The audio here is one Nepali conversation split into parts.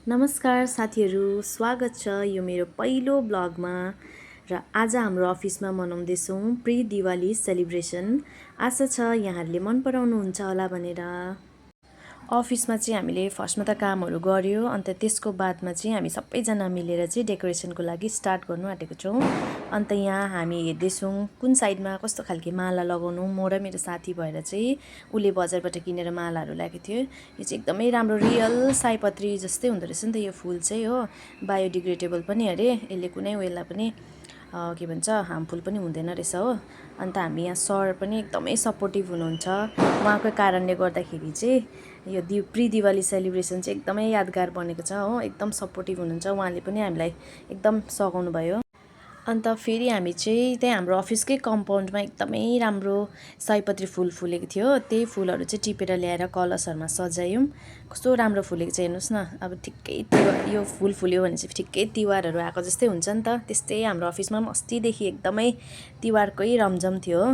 नमस्कार साथीहरू, स्वागत छ यो मेरो पहिलो ब्लगमा र आज हाम्रो अफिसमा मनाउँदैछौँ प्री दिवाली सेलिब्रेसन। आशा छ यहाँहरूले मन पराउनुहुन्छ होला भनेर। अफिसमा चाहिँ हामीले फर्स्टमा त कामहरू गर्यो, अन्त त्यसको बादमा चाहिँ हामी सबैजना मिलेर चाहिँ डेकोरेसनको लागि स्टार्ट गर्नु आँटेको छौँ। अन्त यहाँ हामी हेर्दैछौँ कुन साइडमा कस्तो खालके माला लगाउनु। म र मेरो साथी भएर चाहिँ उसले बजारबाट किनेर मालाहरू ल्याएको थियो। यो चाहिँ एकदमै राम्रो रियल सयपत्री जस्तै हुँदो रहेछ नि त यो फुल चाहिँ हो। बायोडिग्रेडेबल पनि अरे, यसले कुनै उयोलाई पनि के भन्छ हार्मफुल पनि हुँदैन रहेछ हो। अन्त हामी यहाँ सर पनि एकदमै सपोर्टिभ हुनुहुन्छ। उहाँको कारणले गर्दाखेरि चाहिँ यो प्री दिवाली सेलिब्रेसन चाहिँ एकदमै यादगार बनेको छ हो। एकदम सपोर्टिभ हुनुहुन्छ उहाँले पनि हामीलाई एकदम सघाउनु भयो। अन्त फेरि हामी चाहिँ त्यही हाम्रो अफिसकै कम्पाउन्डमा एकदमै राम्रो सयपत्री फुल फुलेको थियो। त्यही फुलहरू चाहिँ टिपेर ल्याएर कलशहरूमा सजायौँ। कस्तो राम्रो फुलेको छ हेर्नुहोस् न। अब ठिक्कै यो फुल फुल्यो भने चाहिँ ठिक्कै तिहारहरू आएको जस्तै हुन्छ नि त। त्यस्तै हाम्रो अफिसमा पनि अस्तिदेखि एकदमै तिहारकै रमझम थियो हो।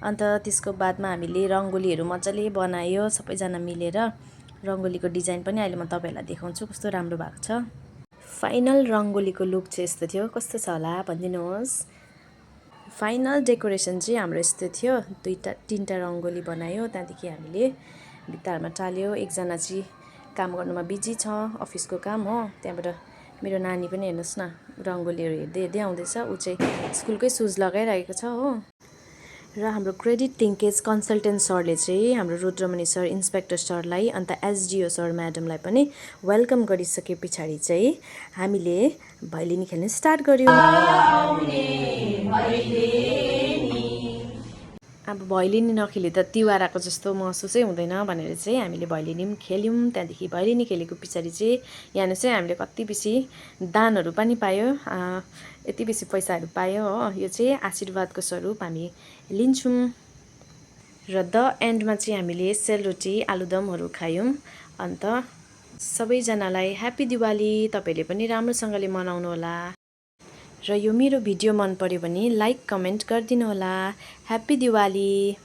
अन्त त्यसको बादमा हामीले रङ्गोलीहरू मजाले बनायो सबैजना मिलेर। रङ्गोलीको डिजाइन पनि अहिले म तपाईँहरूलाई देखाउँछु कस्तो राम्रो भएको छ। फाइनल रङ्गोलीको लुक चाहिँ यस्तो थियो। कस्तो छ होला भनिदिनुहोस्। फाइनल डेकोरेसन चाहिँ हाम्रो यस्तो थियो। तिनवटा रङ्गोली बनायो। त्यहाँदेखि हामीले भित्ताहरूमा टाल्यो। एकजना चाहिँ काम गर्नुमा बिजी छ, अफिसको काम हो। त्यहाँबाट मेरो नानी पनि हेर्नुहोस् न रङ्गोलीहरू हेर्दै हेर्दै आउँदैछ। ऊ चाहिँ स्कुलकै सुज लगाइरहेको छ हो। र हाम्रो क्रेडिट लिङ्केज कन्सल्टेन्ट सरले चाहिँ हाम्रो रुद्रमणि सर इन्सपेक्टर सरलाई अन्त एसडिओ सर म्याडमलाई पनि वेलकम गरिसके पछाडि चाहिँ हामीले भैलिनी खेल्न स्टार्ट गऱ्यौँ। अब भैलिनी नखेली त तिहार आएको जस्तो महसुसै हुँदैन भनेर चाहिँ हामीले भैलिनी पनि खेल्यौँ। त्यहाँदेखि भैलिनी खेलेको पछाडि चाहिँ यहाँ चाहिँ हामीले कति बेसी दानहरू पनि पायो। यति बेसी पैसाहरू पायो हो। यो चाहिँ आशीर्वादको स्वरूप हामी लिन्छौँ। र द एन्डमा चाहिँ हामीले सेलरोटी आलुदमहरू खायौँ। अन्त सबैजनालाई ह्याप्पी दिवाली। तपाईँहरूले पनि राम्रोसँगले मनाउनु होला। र यो मेरो भिडियो मन पर्यो भने लाइक कमेन्ट गरिदिनु होला। ह्याप्पी दिवाली।